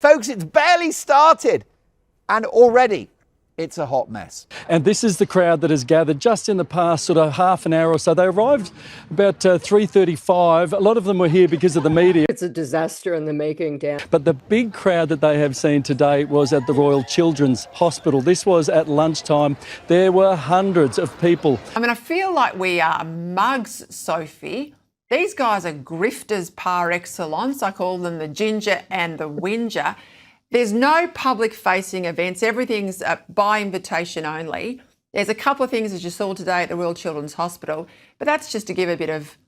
Folks, it's barely started, and already it's a hot mess. And this is the crowd that has gathered just in the past sort of half an hour or so. They arrived about 3:35. A lot of them were here because of the media. It's a disaster in the making, Dan. But the big crowd that they have seen today was at the Royal Children's Hospital. This was at lunchtime. There were hundreds of people. I mean, I feel like we are mugs, Sophie. These guys are grifters par excellence. I call them the ginger and the whinger. There's no public-facing events. Everything's by invitation only. There's a couple of things, as you saw today at the Royal Children's Hospital, but that's just to give a bit of,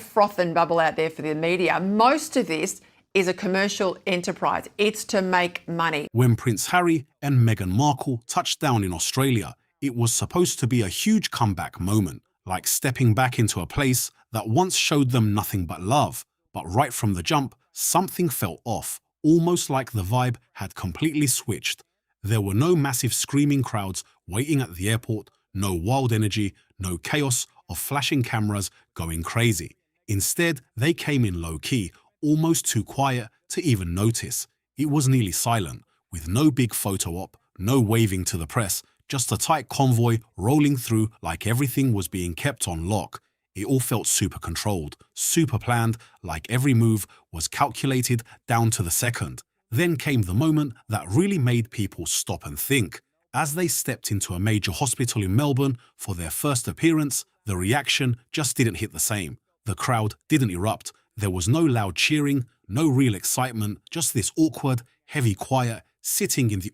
froth and bubble out there for the media. Most of this is a commercial enterprise. It's to make money. When Prince Harry and Meghan Markle touched down in Australia, it was supposed to be a huge comeback moment, like stepping back into a place that once showed them nothing but love. But right from the jump, something felt off. Almost like the vibe had completely switched. There were no massive screaming crowds waiting at the airport, no wild energy, no chaos of flashing cameras going crazy. Instead, they came in low-key, almost too quiet to even notice. It was nearly silent, with no big photo op, no waving to the press, just a tight convoy rolling through like everything was being kept on lock. It all felt super controlled, super planned, like every move was calculated down to the second. Then came the moment that really made people stop and think. As they stepped into a major hospital in Melbourne for their first appearance, the reaction just didn't hit the same. The crowd didn't erupt. There was no loud cheering, no real excitement, just this awkward, heavy quiet sitting in the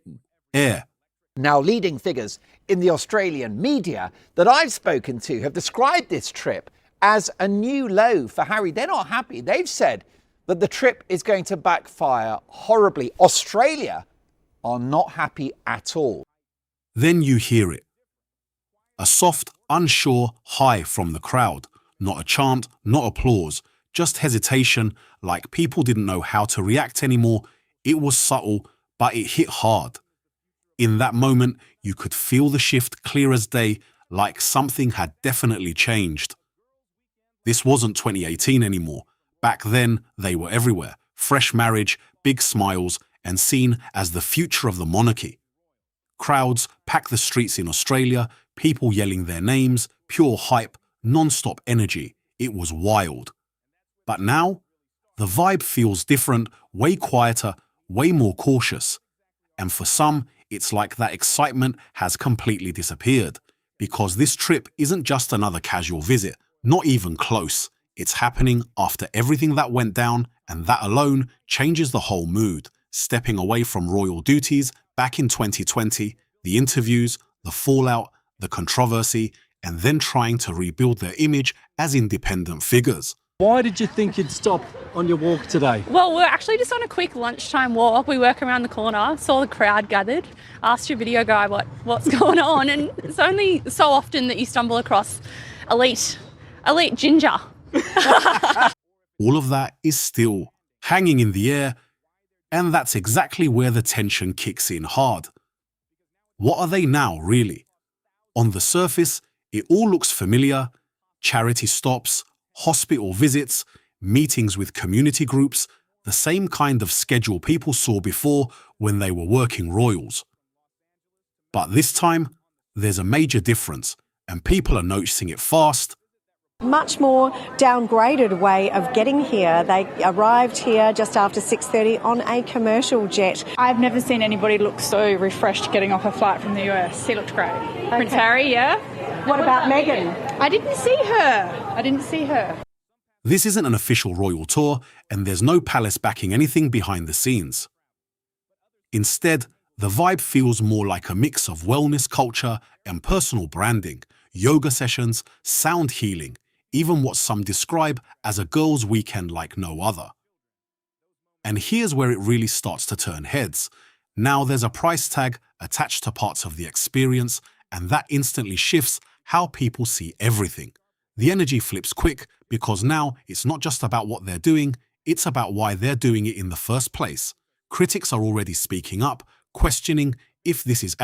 air. Now, leading figures in the Australian media that I've spoken to have described this trip as a new low for Harry. They're not happy. They've said that the trip is going to backfire horribly. Australia are not happy at all. Then you hear it. A soft, unsure hi from the crowd. Not a chant, not applause, just hesitation, like people didn't know how to react anymore. It was subtle, but it hit hard. In that moment, you could feel the shift clear as day, like something had definitely changed. This wasn't 2018 anymore. Back then, they were everywhere. Fresh marriage, big smiles, and seen as the future of the monarchy. Crowds packed the streets in Australia, people yelling their names, pure hype, non-stop energy. It was wild. But now, the vibe feels different, way quieter, way more cautious. And for some, it's like that excitement has completely disappeared, because this trip isn't just another casual visit, not even close. It's happening after everything that went down, and that alone changes the whole mood. Stepping away from royal duties back in 2020, the interviews, the fallout, the controversy, and then trying to rebuild their image as independent figures. Why did you think you'd stop on your walk today? Well, we're actually just on a quick lunchtime walk. We work around the corner, saw the crowd gathered, asked your video guy what's going on, and it's only so often that you stumble across elite ginger. All of that is still hanging in the air, and that's exactly where the tension kicks in hard. What are they now, really? On the surface, it all looks familiar. Charity stops, hospital visits, meetings with community groups, the same kind of schedule people saw before when they were working royals. But this time, there's a major difference, and people are noticing it fast. Much more downgraded way of getting here. They arrived here just after 6:30 on a commercial jet. I've never seen anybody look so refreshed getting off a flight from the US. He looked great. Okay. Prince Harry, yeah. What about Meghan? I didn't see her. This isn't an official royal tour, and there's no palace backing anything behind the scenes. Instead, the vibe feels more like a mix of wellness culture and personal branding, yoga sessions, sound healing, even what some describe as a girls' weekend like no other. And here's where it really starts to turn heads. Now there's a price tag attached to parts of the experience, and that instantly shifts how people see everything. The energy flips quick because now it's not just about what they're doing, it's about why they're doing it in the first place. Critics are already speaking up, questioning if this is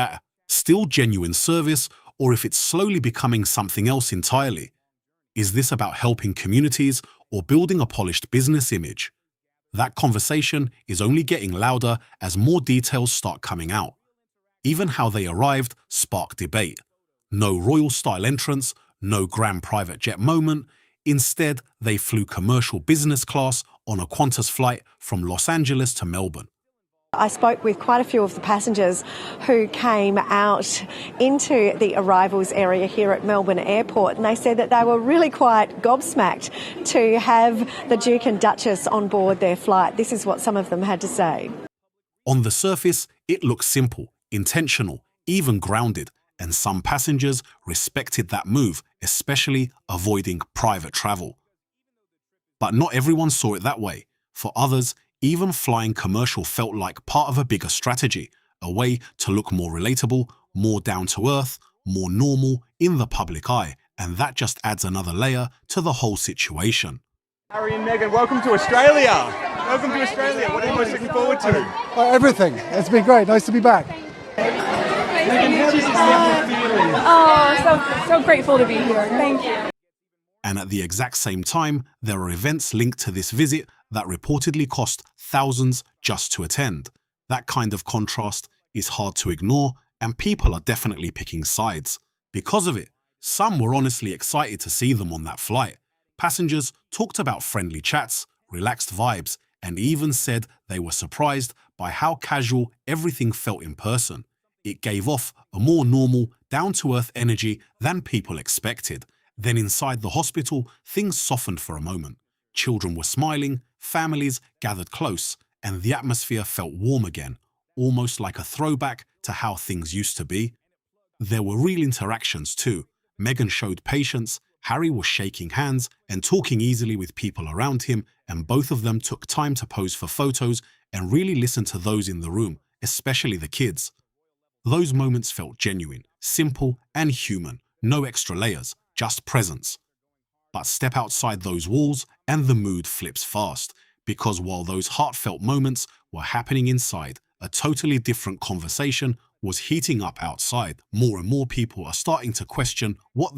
still genuine service or if it's slowly becoming something else entirely. Is this about helping communities or building a polished business image? That conversation is only getting louder as more details start coming out. Even how they arrived sparked debate. No royal-style entrance, no grand private jet moment. Instead, they flew commercial business class on a Qantas flight from Los Angeles to Melbourne. I spoke with quite a few of the passengers who came out into the arrivals area here at Melbourne Airport, and they said that they were really quite gobsmacked to have the Duke and Duchess on board their flight. This is what some of them had to say. On the surface, it looked simple, intentional, even grounded, and some passengers respected that move, especially avoiding private travel. But not everyone saw it that way. For others, even flying commercial felt like part of a bigger strategy, a way to look more relatable, more down to earth, more normal in the public eye, and that just adds another layer to the whole situation. Harry and Meghan, welcome to Australia. Welcome to Australia. What are you most looking forward to? Everything. It's been great. Nice to be back. Meghan, how does this so grateful to be here. Thank you. And at the exact same time, there are events linked to this visit that reportedly cost thousands just to attend. That kind of contrast is hard to ignore, and people are definitely picking sides. Because of it, some were honestly excited to see them on that flight. Passengers talked about friendly chats, relaxed vibes, and even said they were surprised by how casual everything felt in person. It gave off a more normal, down-to-earth energy than people expected. Then inside the hospital, things softened for a moment. Children were smiling, families gathered close, and the atmosphere felt warm again, almost like a throwback to how things used to be. There were real interactions too. Meghan showed patience, Harry was shaking hands and talking easily with people around him, and both of them took time to pose for photos and really listen to those in the room, especially the kids. Those moments felt genuine, simple and human, no extra layers, just presence. But step outside those walls and the mood flips fast, because while those heartfelt moments were happening inside, a totally different conversation was heating up outside. More and more people are starting to question what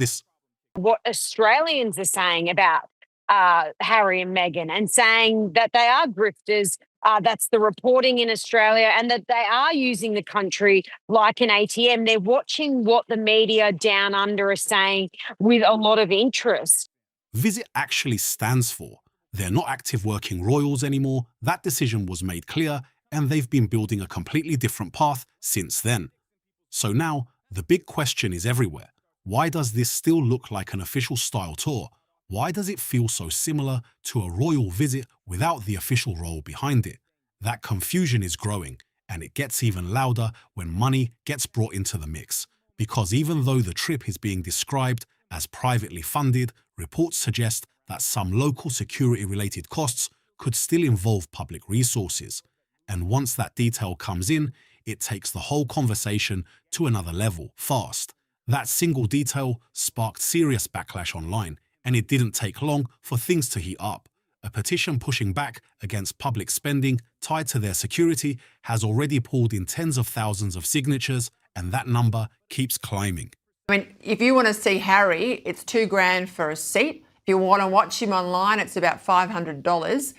Australians are saying about Harry and Meghan, and saying that they are grifters. That's the reporting in Australia, and that they are using the country like an ATM. They're watching what the media down under are saying with a lot of interest. Visit actually stands for. They're not active working royals anymore. That decision was made clear, and they've been building a completely different path since then. So now, the big question is everywhere. Why does this still look like an official style tour? Why does it feel so similar to a royal visit without the official role behind it? That confusion is growing, and it gets even louder when money gets brought into the mix. Because even though the trip is being described as privately funded, reports suggest that some local security-related costs could still involve public resources. And once that detail comes in, it takes the whole conversation to another level, fast. That single detail sparked serious backlash online, and it didn't take long for things to heat up. A petition pushing back against public spending tied to their security has already pulled in tens of thousands of signatures, and that number keeps climbing. I mean, if you want to see Harry, it's $2,000 for a seat. If you want to watch him online, it's about $500.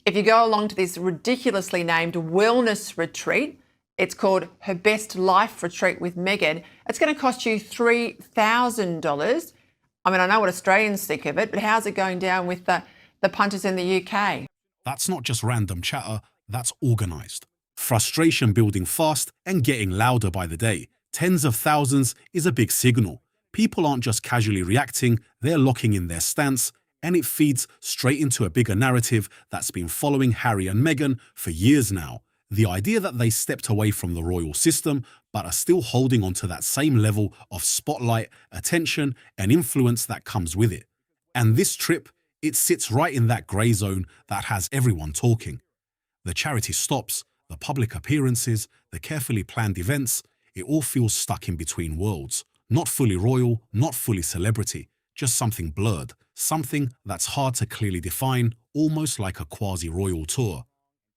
If you go along to this ridiculously named wellness retreat, it's called Her Best Life Retreat with Meghan. It's going to cost you $3,000. I mean, I know what Australians think of it, but how's it going down with the punters in the UK? That's not just random chatter, that's organised. Frustration building fast and getting louder by the day. Tens of thousands is a big signal. People aren't just casually reacting, they're locking in their stance, and it feeds straight into a bigger narrative that's been following Harry and Meghan for years now. The idea that they stepped away from the royal system but are still holding on to that same level of spotlight, attention, and influence that comes with it. And this trip, it sits right in that grey zone that has everyone talking. The charity stops, the public appearances, the carefully planned events, it all feels stuck in between worlds. Not fully royal, not fully celebrity, just something blurred, something that's hard to clearly define, almost like a quasi-royal tour.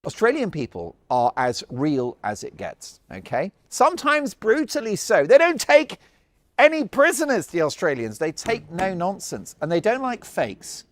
Australian people are as real as it gets, okay? Sometimes brutally so. They don't take any prisoners, the Australians. They take no nonsense, and they don't like fakes,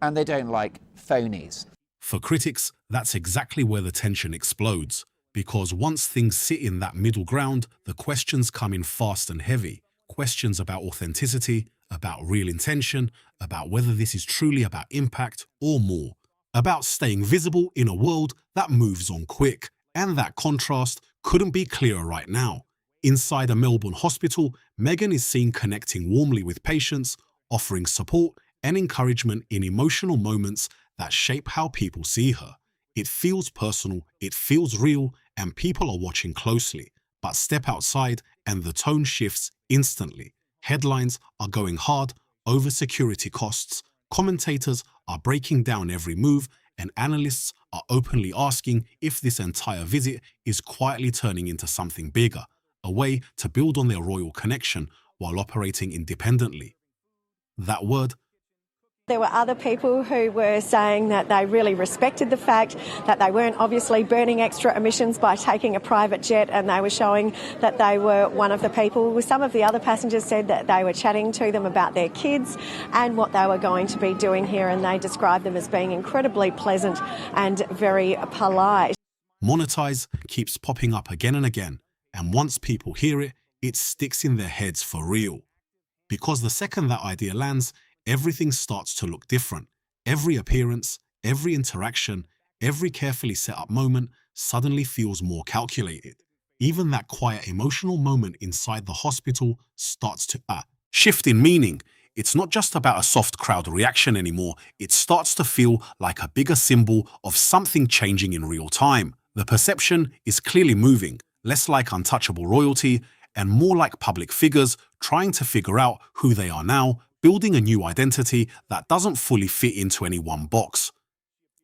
and they don't like phonies. For critics, that's exactly where the tension explodes, because once things sit in that middle ground, the questions come in fast and heavy. Questions about authenticity, about real intention, about whether this is truly about impact or more, about staying visible in a world that moves on quick. And that contrast couldn't be clearer right now. Inside a Melbourne hospital, Meghan is seen connecting warmly with patients, offering support and encouragement in emotional moments that shape how people see her. It feels personal, it feels real, and people are watching closely. But step outside and the tone shifts instantly. Headlines are going hard over security costs, commentators are breaking down every move, and analysts are openly asking if this entire visit is quietly turning into something bigger, a way to build on their royal connection while operating independently. That word. There were other people who were saying that they really respected the fact that they weren't obviously burning extra emissions by taking a private jet, and they were showing that they were one of the people. Some of the other passengers said that they were chatting to them about their kids and what they were going to be doing here, and they described them as being incredibly pleasant and very polite. Monetize keeps popping up again and again, and once people hear it, it sticks in their heads for real. Because the second that idea lands, everything starts to look different. Every appearance, every interaction, every carefully set up moment suddenly feels more calculated. Even that quiet emotional moment inside the hospital starts to shift in meaning. It's not just about a soft crowd reaction anymore. It starts to feel like a bigger symbol of something changing in real time. The perception is clearly moving, less like untouchable royalty and more like public figures trying to figure out who they are now, building a new identity that doesn't fully fit into any one box.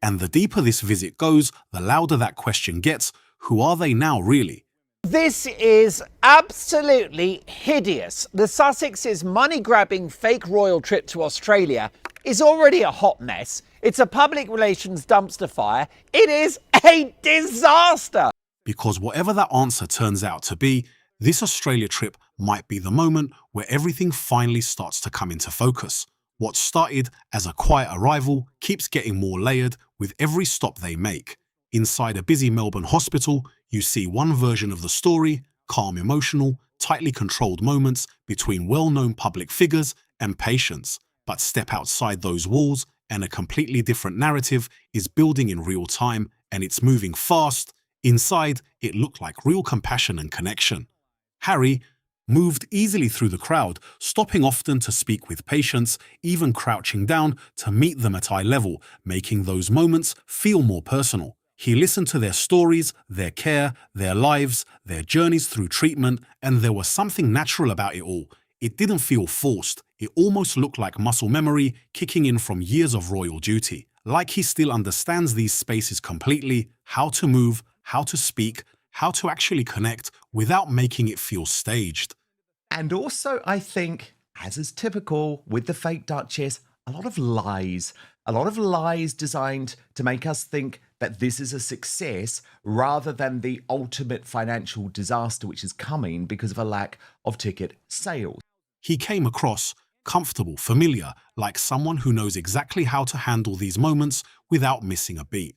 And the deeper this visit goes, the louder that question gets: who are they now, really? This is absolutely hideous. The Sussex's money-grabbing fake royal trip to Australia is already a hot mess. It's a public relations dumpster fire. It is a disaster. Because whatever that answer turns out to be, this Australia trip might be the moment where everything finally starts to come into focus. What started as a quiet arrival keeps getting more layered with every stop they make. Inside a busy Melbourne hospital, you see one version of the story: calm, emotional, tightly controlled moments between well-known public figures and patients. But step outside those walls and a completely different narrative is building in real time, and it's moving fast. Inside, it looked like real compassion and connection. Harry moved easily through the crowd, stopping often to speak with patients, even crouching down to meet them at eye level, making those moments feel more personal. He listened to their stories, their care, their lives, their journeys through treatment, and there was something natural about it all. It didn't feel forced. It almost looked like muscle memory kicking in from years of royal duty. Like he still understands these spaces completely, how to move, how to speak, how to actually connect without making it feel staged. And also, I think, as is typical with the fake Duchess, a lot of lies. A lot of lies designed to make us think that this is a success rather than the ultimate financial disaster which is coming because of a lack of ticket sales. He came across comfortable, familiar, like someone who knows exactly how to handle these moments without missing a beat.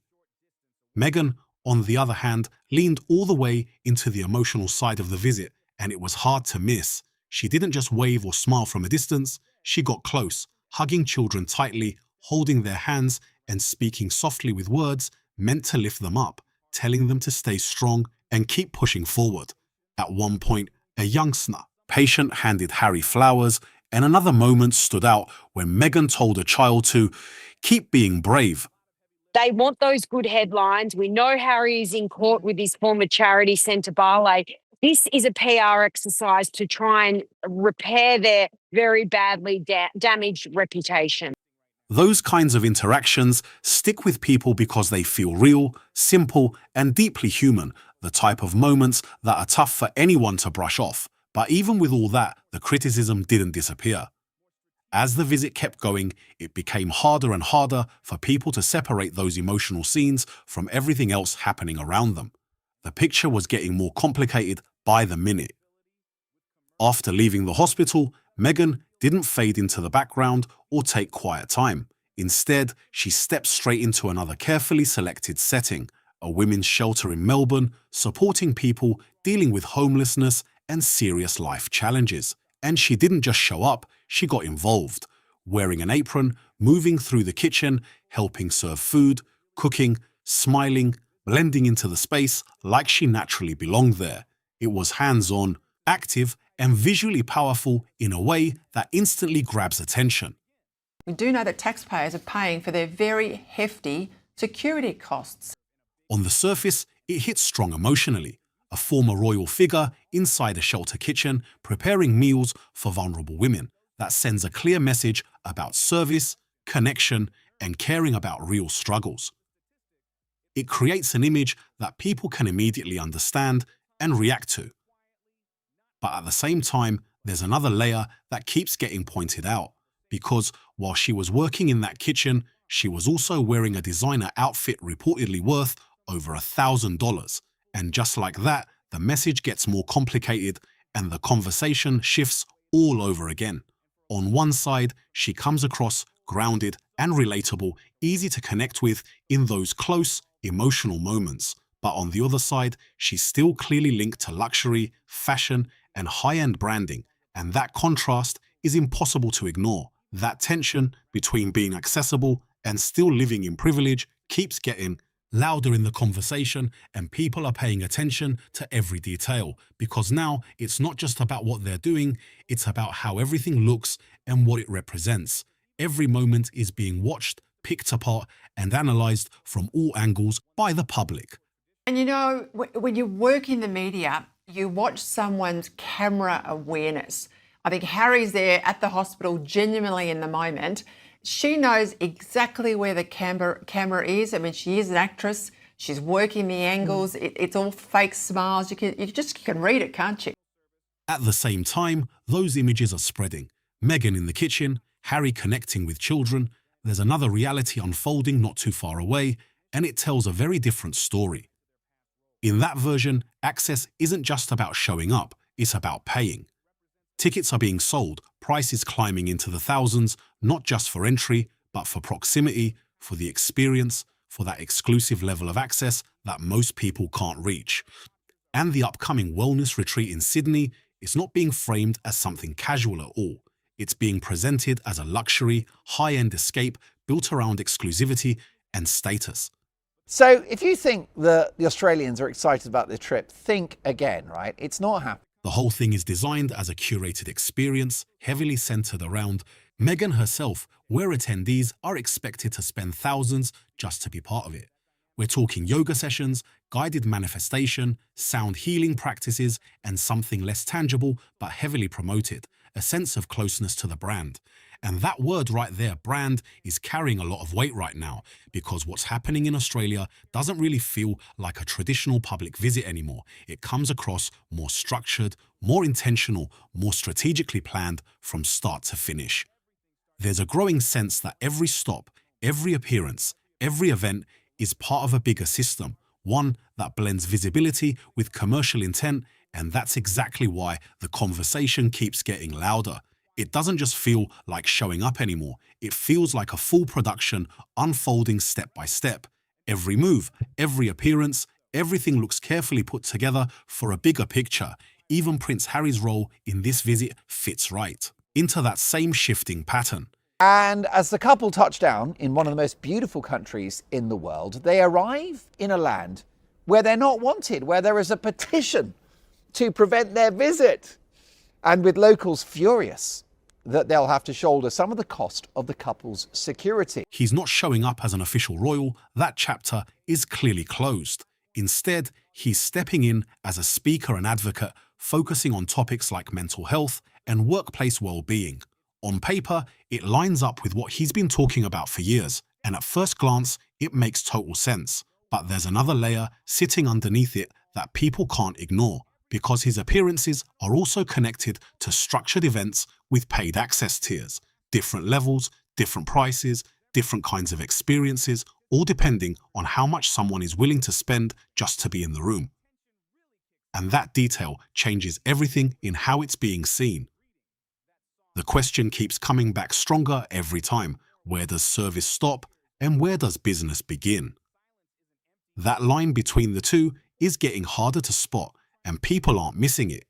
Meghan, on the other hand, leaned all the way into the emotional side of the visit, and it was hard to miss. She didn't just wave or smile from a distance, she got close, hugging children tightly, holding their hands and speaking softly with words meant to lift them up, telling them to stay strong and keep pushing forward. At one point, a youngster, patient, handed Harry flowers, and another moment stood out when Meghan told a child to keep being brave. They want those good headlines. We know Harry is in court with his former charity centre ballet. This is a PR exercise to try and repair their very badly damaged reputation. Those kinds of interactions stick with people because they feel real, simple, and deeply human, the type of moments that are tough for anyone to brush off. But even with all that, the criticism didn't disappear. As the visit kept going, it became harder and harder for people to separate those emotional scenes from everything else happening around them. The picture was getting more complicated by the minute. After leaving the hospital, Meghan didn't fade into the background or take quiet time. Instead, she steps straight into another carefully selected setting, a women's shelter in Melbourne, supporting people dealing with homelessness and serious life challenges. And she didn't just show up, she got involved, wearing an apron, moving through the kitchen, helping serve food, cooking, smiling, blending into the space like she naturally belonged there. It was hands-on, active, and visually powerful in a way that instantly grabs attention. We do know that taxpayers are paying for their very hefty security costs. On the surface, it hits strong emotionally. A former royal figure inside a shelter kitchen preparing meals for vulnerable women. That sends a clear message about service, connection, and caring about real struggles. It creates an image that people can immediately understand and react to. But at the same time, there's another layer that keeps getting pointed out, because while she was working in that kitchen, she was also wearing a designer outfit reportedly worth over $1,000. And just like that, the message gets more complicated and the conversation shifts all over again. On one side, she comes across grounded and relatable, easy to connect with in those close, emotional moments. But on the other side, she's still clearly linked to luxury, fashion, and high-end branding. And that contrast is impossible to ignore. That tension between being accessible and still living in privilege keeps getting louder in the conversation, and people are paying attention to every detail, because now it's not just about what they're doing, it's about how everything looks and what it represents. Every moment is being watched, picked apart, and analysed from all angles by the public. And you know, when you work in the media, you watch someone's camera awareness. I think Harry's there at the hospital genuinely in the moment. She knows exactly where the camera is. I mean, she is an actress. She's working the angles. It's all fake smiles. You can read it, can't you? At the same time, those images are spreading. Meghan in the kitchen, Harry connecting with children. There's another reality unfolding not too far away, and it tells a very different story. In that version, access isn't just about showing up, it's about paying. Tickets are being sold, prices climbing into the thousands, not just for entry, but for proximity, for the experience, for that exclusive level of access that most people can't reach. And the upcoming wellness retreat in Sydney is not being framed as something casual at all. It's being presented as a luxury, high-end escape built around exclusivity and status. So if you think that the Australians are excited about the trip, think again, right? It's not happening. The whole thing is designed as a curated experience, heavily centered around Meghan herself, where attendees are expected to spend thousands just to be part of it. We're talking yoga sessions, guided manifestation, sound healing practices, and something less tangible but heavily promoted, a sense of closeness to the brand. And that word right there, brand, is carrying a lot of weight right now, because what's happening in Australia doesn't really feel like a traditional public visit anymore. It comes across more structured, more intentional, more strategically planned from start to finish. There's a growing sense that every stop, every appearance, every event is part of a bigger system, one that blends visibility with commercial intent, and that's exactly why the conversation keeps getting louder. It doesn't just feel like showing up anymore. It feels like a full production, unfolding step by step. Every move, every appearance, everything looks carefully put together for a bigger picture. Even Prince Harry's role in this visit fits right into that same shifting pattern. And as the couple touch down in one of the most beautiful countries in the world, they arrive in a land where they're not wanted, where there is a petition to prevent their visit. And with locals furious that they'll have to shoulder some of the cost of the couple's security. He's not showing up as an official royal. That chapter is clearly closed. Instead, he's stepping in as a speaker and advocate, focusing on topics like mental health and workplace well-being. On paper, it lines up with what he's been talking about for years, and at first glance, it makes total sense. But there's another layer sitting underneath it that people can't ignore, because his appearances are also connected to structured events with paid access tiers, different levels, different prices, different kinds of experiences, all depending on how much someone is willing to spend just to be in the room. And that detail changes everything in how it's being seen. The question keeps coming back stronger every time. Where does service stop and where does business begin? That line between the two is getting harder to spot, and people aren't missing it.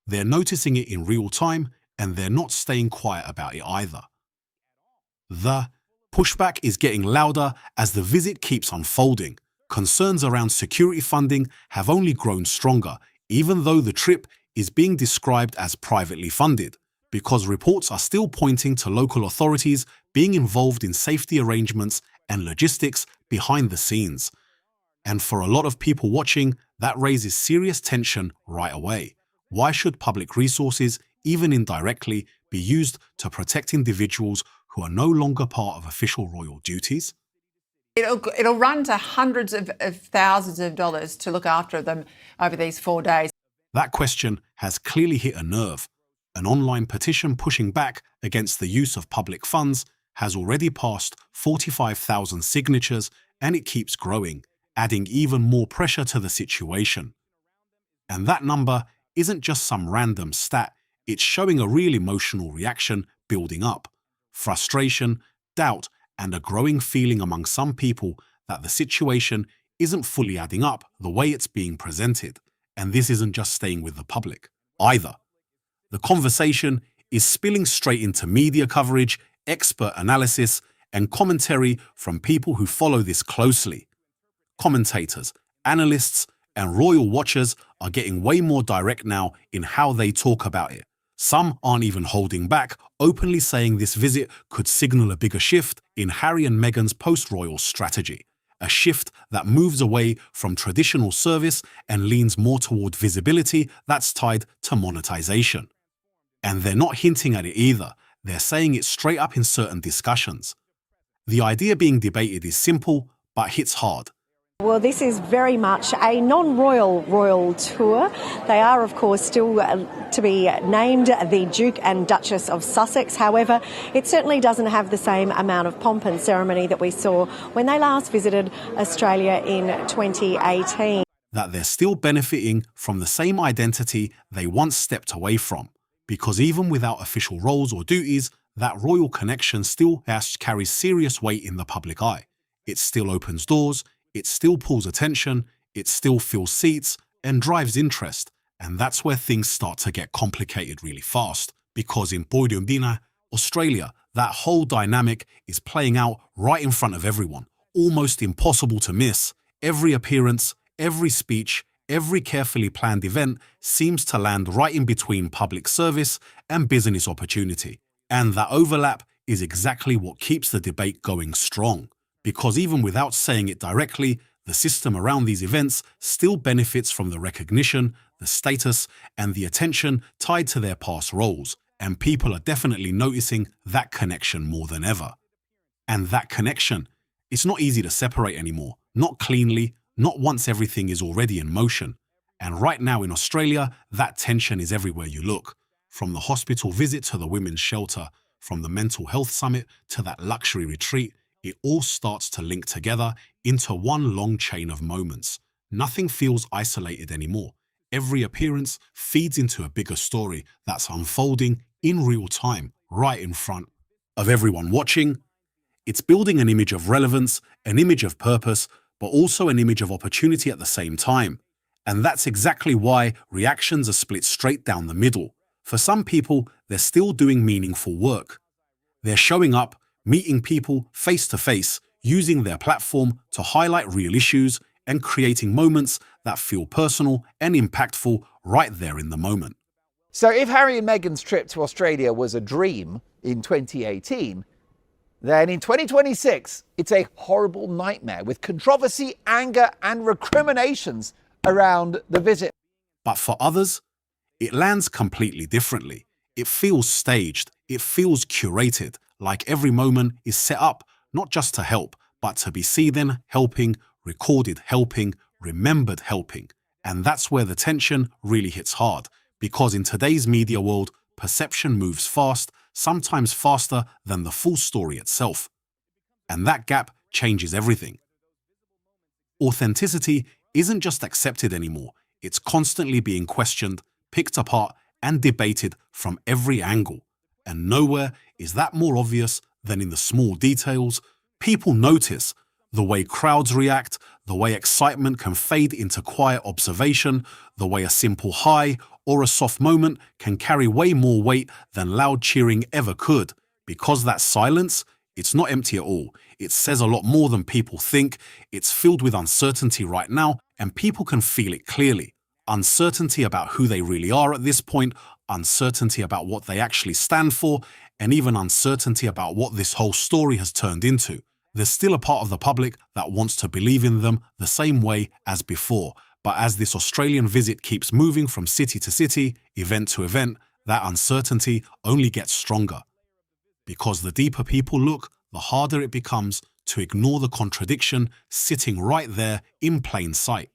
They're noticing it in real time, and they're not staying quiet about it either. The pushback is getting louder as the visit keeps unfolding. Concerns around security funding have only grown stronger, even though the trip is being described as privately funded, because reports are still pointing to local authorities being involved in safety arrangements and logistics behind the scenes. And for a lot of people watching, that raises serious tension right away. Why should public resources, even indirectly, be used to protect individuals who are no longer part of official royal duties? It'll run to hundreds of thousands of dollars to look after them over these 4 days. That question has clearly hit a nerve. An online petition pushing back against the use of public funds has already passed 45,000 signatures, and it keeps growing, adding even more pressure to the situation. And that number isn't just some random stat, it's showing a real emotional reaction building up. Frustration, doubt, and a growing feeling among some people that the situation isn't fully adding up the way it's being presented. And this isn't just staying with the public either. The conversation is spilling straight into media coverage, expert analysis, and commentary from people who follow this closely. Commentators, analysts, and royal watchers are getting way more direct now in how they talk about it. Some aren't even holding back, openly saying this visit could signal a bigger shift in Harry and Meghan's post-royal strategy, a shift that moves away from traditional service and leans more toward visibility that's tied to monetization. And they're not hinting at it either, they're saying it straight up in certain discussions. The idea being debated is simple, but hits hard. Well, this is very much a non-royal royal tour. They are, of course, still to be named the Duke and Duchess of Sussex. However, it certainly doesn't have the same amount of pomp and ceremony that we saw when they last visited Australia in 2018. That they're still benefiting from the same identity they once stepped away from, because even without official roles or duties, that royal connection still carries serious weight in the public eye. It still opens doors, it still pulls attention, it still fills seats and drives interest. And that's where things start to get complicated really fast, because in Boydumdina, Australia, that whole dynamic is playing out right in front of everyone, almost impossible to miss. Every appearance, every speech, every carefully planned event seems to land right in between public service and business opportunity. And that overlap is exactly what keeps the debate going strong. Because even without saying it directly, the system around these events still benefits from the recognition, the status, and the attention tied to their past roles, and people are definitely noticing that connection more than ever. And that connection, it's not easy to separate anymore, not cleanly, not once everything is already in motion. And right now in Australia, that tension is everywhere you look. From the hospital visit to the women's shelter, from the mental health summit to that luxury retreat, it all starts to link together into one long chain of moments. Nothing feels isolated anymore. Every appearance feeds into a bigger story that's unfolding in real time, right in front of everyone watching. It's building an image of relevance, an image of purpose, but also an image of opportunity at the same time. And that's exactly why reactions are split straight down the middle. For some people, they're still doing meaningful work. They're showing up, meeting people face to face, using their platform to highlight real issues and creating moments that feel personal and impactful right there in the moment. So if Harry and Meghan's trip to Australia was a dream in 2018, then in 2026, it's a horrible nightmare with controversy, anger, and recriminations around the visit. But for others, it lands completely differently. It feels staged, it feels curated, like every moment is set up not just to help, but to be seen helping, recorded helping, remembered helping. And that's where the tension really hits hard, because in today's media world, perception moves fast, sometimes faster than the full story itself. And that gap changes everything. Authenticity isn't just accepted anymore, it's constantly being questioned, picked apart, and debated from every angle. And nowhere is that more obvious than in the small details. People notice the way crowds react, the way excitement can fade into quiet observation, the way a simple high or a soft moment can carry way more weight than loud cheering ever could. Because that silence, it's not empty at all. It says a lot more than people think. It's filled with uncertainty right now, and people can feel it clearly. Uncertainty about who they really are at this point, uncertainty about what they actually stand for, and even uncertainty about what this whole story has turned into. There's still a part of the public that wants to believe in them the same way as before. But as this Australian visit keeps moving from city to city, event to event, that uncertainty only gets stronger. Because the deeper people look, the harder it becomes to ignore the contradiction sitting right there in plain sight.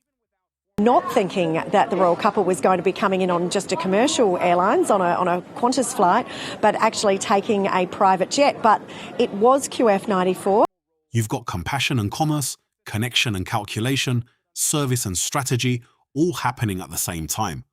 Not thinking that the royal couple was going to be coming in on just a commercial airlines, on a Qantas flight, but actually taking a private jet. But it was QF94. You've got compassion and commerce, connection and calculation, service and strategy, all happening at the same time,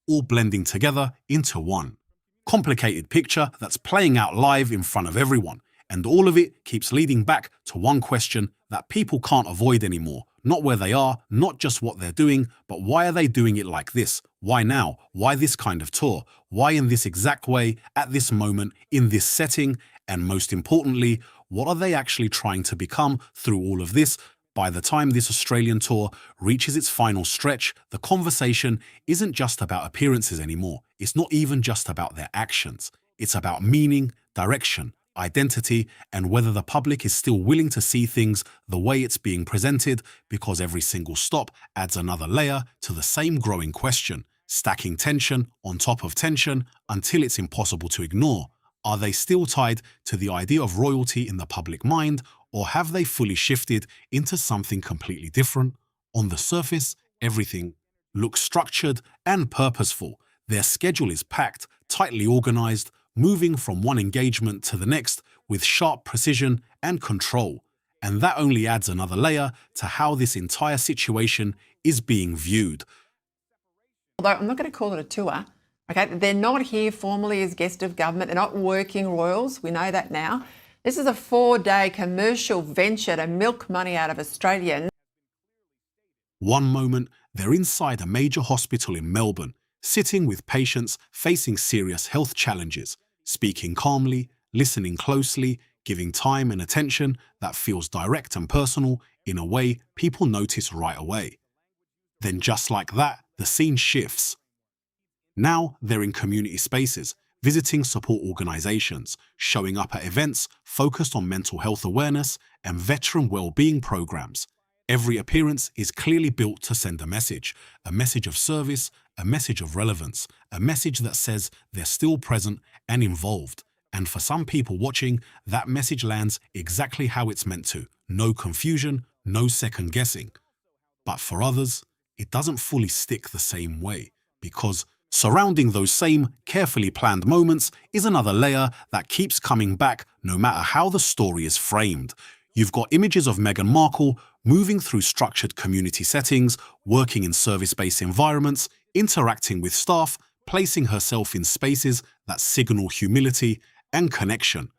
all blending together into one complicated picture that's playing out live in front of everyone. And all of it keeps leading back to one question that people can't avoid anymore. Not where they are, not just what they're doing, but why are they doing it like this? Why now? Why this kind of tour? Why in this exact way, at this moment, in this setting? And most importantly, what are they actually trying to become through all of this? By the time this Australian tour reaches its final stretch, the conversation isn't just about appearances anymore. It's not even just about their actions. It's about meaning, direction, identity, and whether the public is still willing to see things the way it's being presented, because every single stop adds another layer to the same growing question, stacking tension on top of tension until it's impossible to ignore. Are they still tied to the idea of royalty in the public mind, or have they fully shifted into something completely different? On the surface, everything looks structured and purposeful. Their schedule is packed, tightly organized, moving from one engagement to the next with sharp precision and control. And that only adds another layer to how this entire situation is being viewed. Although I'm not going to call it a tour, okay? They're not here formally as guest of government. They're not working royals. We know that now. This is a 4-day commercial venture to milk money out of Australians. One moment, they're inside a major hospital in Melbourne, sitting with patients facing serious health challenges, speaking calmly, listening closely, giving time and attention that feels direct and personal in a way people notice right away. Then just like that, the scene shifts. Now they're in community spaces, visiting support organisations, showing up at events focused on mental health awareness and veteran well-being programs. Every appearance is clearly built to send a message of service, a message of relevance, a message that says they're still present and involved. And for some people watching, that message lands exactly how it's meant to. No confusion, no second guessing. But for others, it doesn't fully stick the same way, because surrounding those same carefully planned moments is another layer that keeps coming back no matter how the story is framed. You've got images of Meghan Markle moving through structured community settings, working in service-based environments, interacting with staff, placing herself in spaces that signal humility and connection.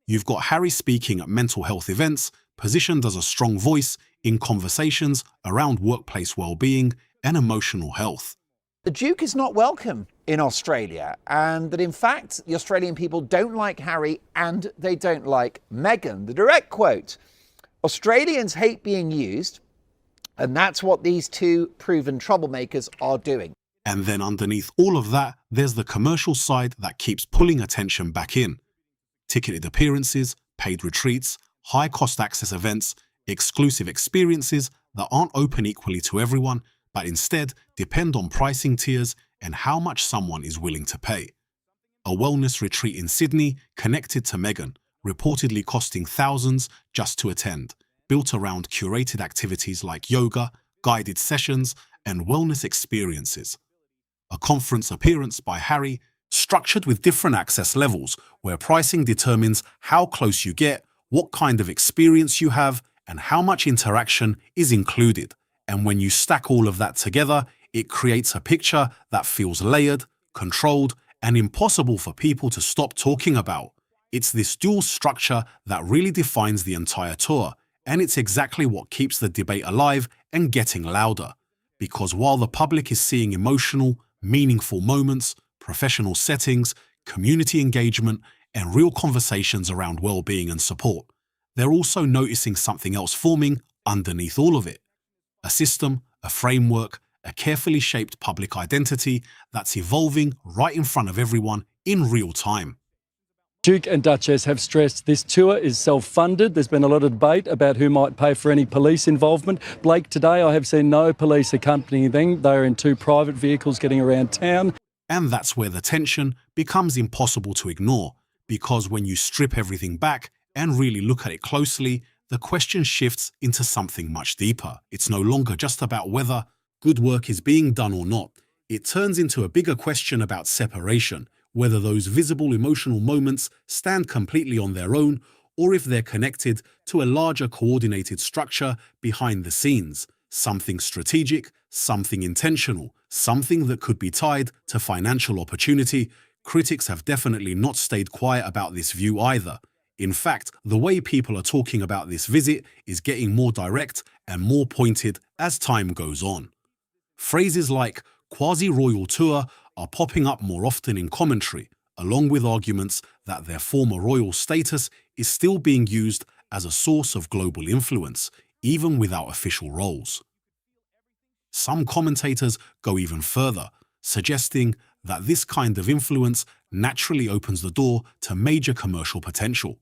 You've got Harry speaking at mental health events, positioned as a strong voice in conversations around workplace well-being and emotional health. The Duke is not welcome in Australia, and that in fact the Australian people don't like Harry and they don't like Meghan. The direct quote: Australians hate being used, and that's what these two proven troublemakers are doing. And then underneath all of that, there's the commercial side that keeps pulling attention back in. Ticketed appearances, paid retreats, high-cost access events, exclusive experiences that aren't open equally to everyone, but instead depend on pricing tiers and how much someone is willing to pay. A wellness retreat in Sydney connected to Meghan, reportedly costing thousands just to attend, built around curated activities like yoga, guided sessions, and wellness experiences. A conference appearance by Harry, structured with different access levels, where pricing determines how close you get, what kind of experience you have, and how much interaction is included. And when you stack all of that together, it creates a picture that feels layered, controlled, and impossible for people to stop talking about. It's this dual structure that really defines the entire tour, and it's exactly what keeps the debate alive and getting louder. Because while the public is seeing emotional, meaningful moments, professional settings, community engagement, and real conversations around well-being and support, they're also noticing something else forming underneath all of it. A system, a framework, a carefully shaped public identity that's evolving right in front of everyone in real time. Duke and Duchess have stressed this tour is self-funded. There's been a lot of debate about who might pay for any police involvement. Blake, today I have seen no police accompanying them. They're in 2 private vehicles getting around town. And that's where the tension becomes impossible to ignore, because when you strip everything back and really look at it closely, the question shifts into something much deeper. It's no longer just about whether good work is being done or not. It turns into a bigger question about separation, whether those visible emotional moments stand completely on their own or if they're connected to a larger coordinated structure behind the scenes, something strategic, something intentional, something that could be tied to financial opportunity. Critics have definitely not stayed quiet about this view either. In fact, the way people are talking about this visit is getting more direct and more pointed as time goes on. Phrases like quasi-royal tour are popping up more often in commentary, along with arguments that their former royal status is still being used as a source of global influence, even without official roles. Some commentators go even further, suggesting that this kind of influence naturally opens the door to major commercial potential.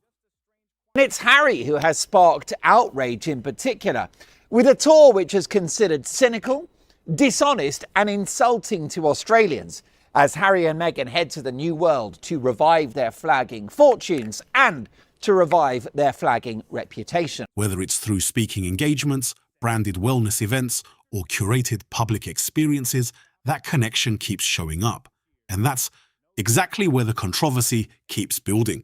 And it's Harry who has sparked outrage in particular, with a tour which is considered cynical, dishonest and insulting to Australians, as Harry and Meghan head to the New World to revive their flagging fortunes and to revive their flagging reputation. Whether it's through speaking engagements, branded wellness events, or curated public experiences, that connection keeps showing up. And that's exactly where the controversy keeps building.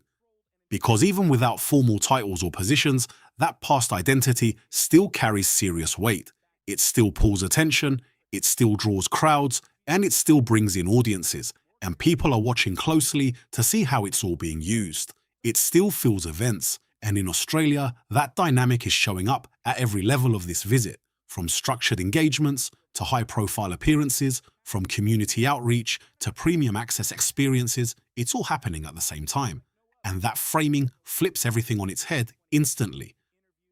Because even without formal titles or positions, that past identity still carries serious weight. It still pulls attention, it still draws crowds, and it still brings in audiences. And people are watching closely to see how it's all being used. It still fills events. And in Australia, that dynamic is showing up at every level of this visit, from structured engagements to high-profile appearances, from community outreach to premium access experiences. It's all happening at the same time. And that framing flips everything on its head instantly.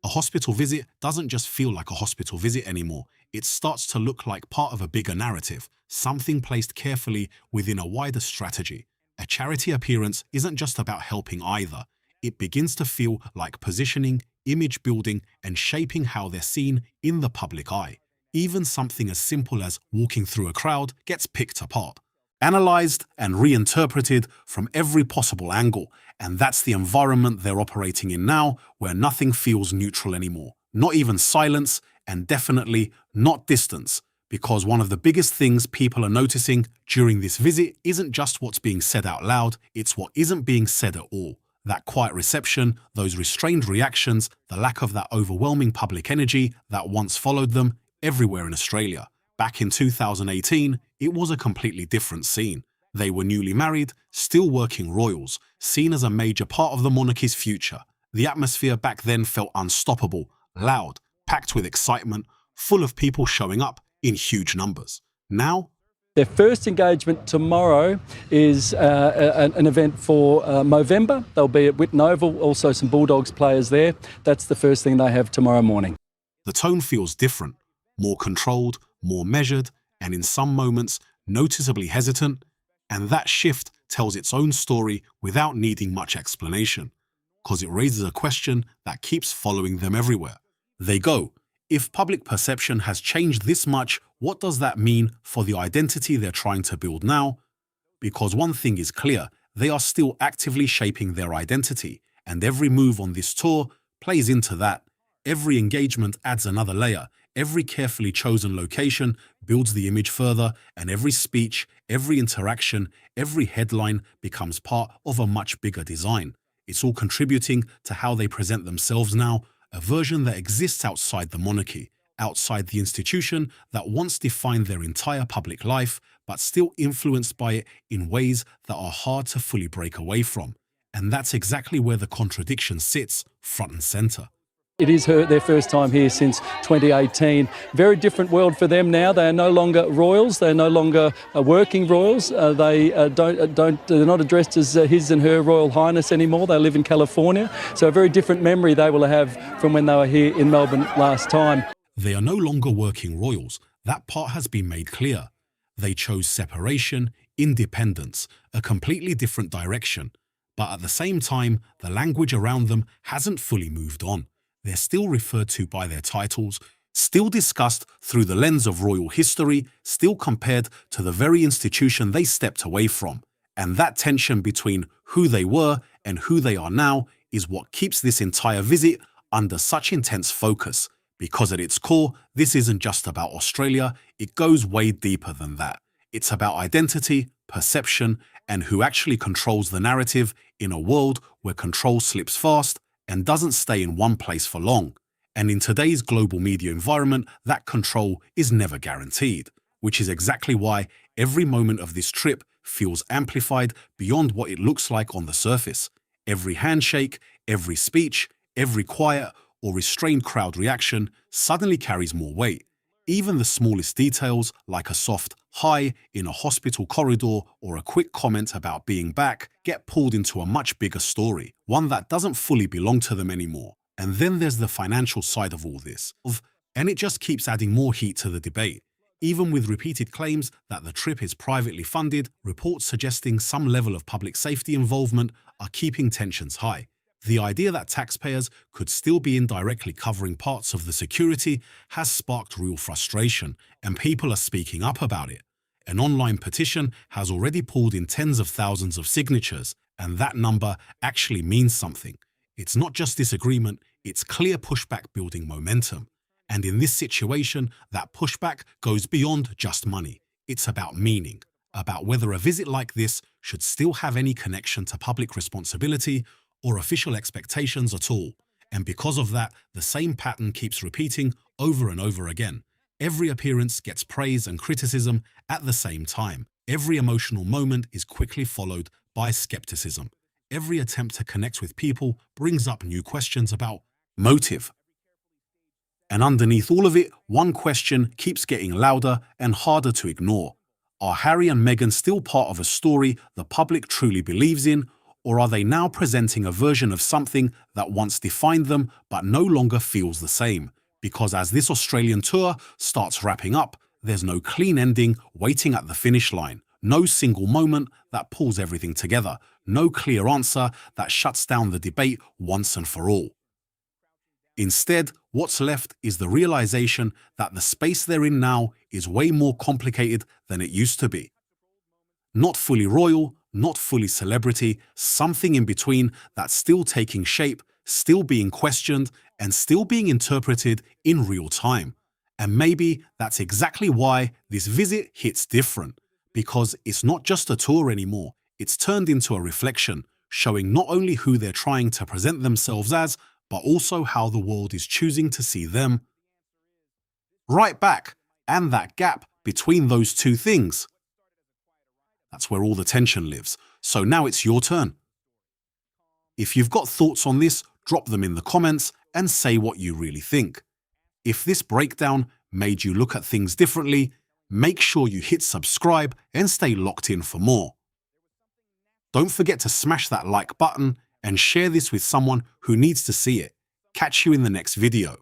A hospital visit doesn't just feel like a hospital visit anymore. It starts to look like part of a bigger narrative, something placed carefully within a wider strategy. A charity appearance isn't just about helping either. It begins to feel like positioning, image building, and shaping how they're seen in the public eye. Even something as simple as walking through a crowd gets picked apart, analyzed and reinterpreted from every possible angle. And that's the environment they're operating in now, where nothing feels neutral anymore. Not even silence, and definitely not distance. Because one of the biggest things people are noticing during this visit isn't just what's being said out loud, it's what isn't being said at all. That quiet reception, those restrained reactions, the lack of that overwhelming public energy that once followed them everywhere in Australia. Back in 2018, it was a completely different scene. They were newly married, still working royals, seen as a major part of the monarchy's future. The atmosphere back then felt unstoppable, loud, packed with excitement, full of people showing up in huge numbers. Now, their first engagement tomorrow is an event for Movember. They'll be at Whitton Oval, also some Bulldogs players there. That's the first thing they have tomorrow morning. The tone feels different, more controlled, more measured, and in some moments, noticeably hesitant. And that shift tells its own story without needing much explanation, because it raises a question that keeps following them everywhere. They go, if public perception has changed this much, what does that mean for the identity they're trying to build now? Because one thing is clear, they are still actively shaping their identity, and every move on this tour plays into that. Every engagement adds another layer. Every carefully chosen location builds the image further, and every speech, every interaction, every headline becomes part of a much bigger design. It's all contributing to how they present themselves now, a version that exists outside the monarchy, outside the institution that once defined their entire public life, but still influenced by it in ways that are hard to fully break away from. And that's exactly where the contradiction sits, front and centre. It is their first time here since 2018. Very different world for them now. They are no longer royals. They are no longer working royals. They're not addressed as His and Her Royal Highness anymore. They live in California. So a very different memory they will have from when they were here in Melbourne last time. They are no longer working royals. That part has been made clear. They chose separation, independence, a completely different direction. But at the same time, the language around them hasn't fully moved on. They're still referred to by their titles, still discussed through the lens of royal history, still compared to the very institution they stepped away from. And that tension between who they were and who they are now is what keeps this entire visit under such intense focus. Because at its core, this isn't just about Australia, it goes way deeper than that. It's about identity, perception, and who actually controls the narrative in a world where control slips fast and doesn't stay in one place for long. And in today's global media environment, that control is never guaranteed, which is exactly why every moment of this trip feels amplified beyond what it looks like on the surface. Every handshake, every speech, every quiet or restrained crowd reaction suddenly carries more weight. Even the smallest details, like a soft hi in a hospital corridor or a quick comment about being back, get pulled into a much bigger story, one that doesn't fully belong to them anymore. And then there's the financial side of all this. And it just keeps adding more heat to the debate. Even with repeated claims that the trip is privately funded, reports suggesting some level of public safety involvement are keeping tensions high. The idea that taxpayers could still be indirectly covering parts of the security has sparked real frustration, and people are speaking up about it. An online petition has already pulled in tens of thousands of signatures, and that number actually means something. It's not just disagreement, it's clear pushback building momentum. And in this situation, that pushback goes beyond just money. It's about meaning, about whether a visit like this should still have any connection to public responsibility or official expectations at all. And because of that, the same pattern keeps repeating over and over again. Every appearance gets praise and criticism at the same time. Every emotional moment is quickly followed by skepticism. Every attempt to connect with people brings up new questions about motive. And underneath all of it, one question keeps getting louder and harder to ignore. Are Harry and Meghan still part of a story the public truly believes in, or are they now presenting a version of something that once defined them but no longer feels the same? Because as this Australian tour starts wrapping up, there's no clean ending waiting at the finish line, no single moment that pulls everything together, no clear answer that shuts down the debate once and for all. Instead, what's left is the realization that the space they're in now is way more complicated than it used to be. Not fully royal, not fully celebrity, something in between that's still taking shape, still being questioned, and still being interpreted in real time. And maybe that's exactly why this visit hits different, because it's not just a tour anymore, it's turned into a reflection, showing not only who they're trying to present themselves as, but also how the world is choosing to see them. Right back, and that gap between those two things. That's where all the tension lives. So now it's your turn. If you've got thoughts on this, drop them in the comments and say what you really think. If this breakdown made you look at things differently, make sure you hit subscribe and stay locked in for more. Don't forget to smash that like button and share this with someone who needs to see it. Catch you in the next video.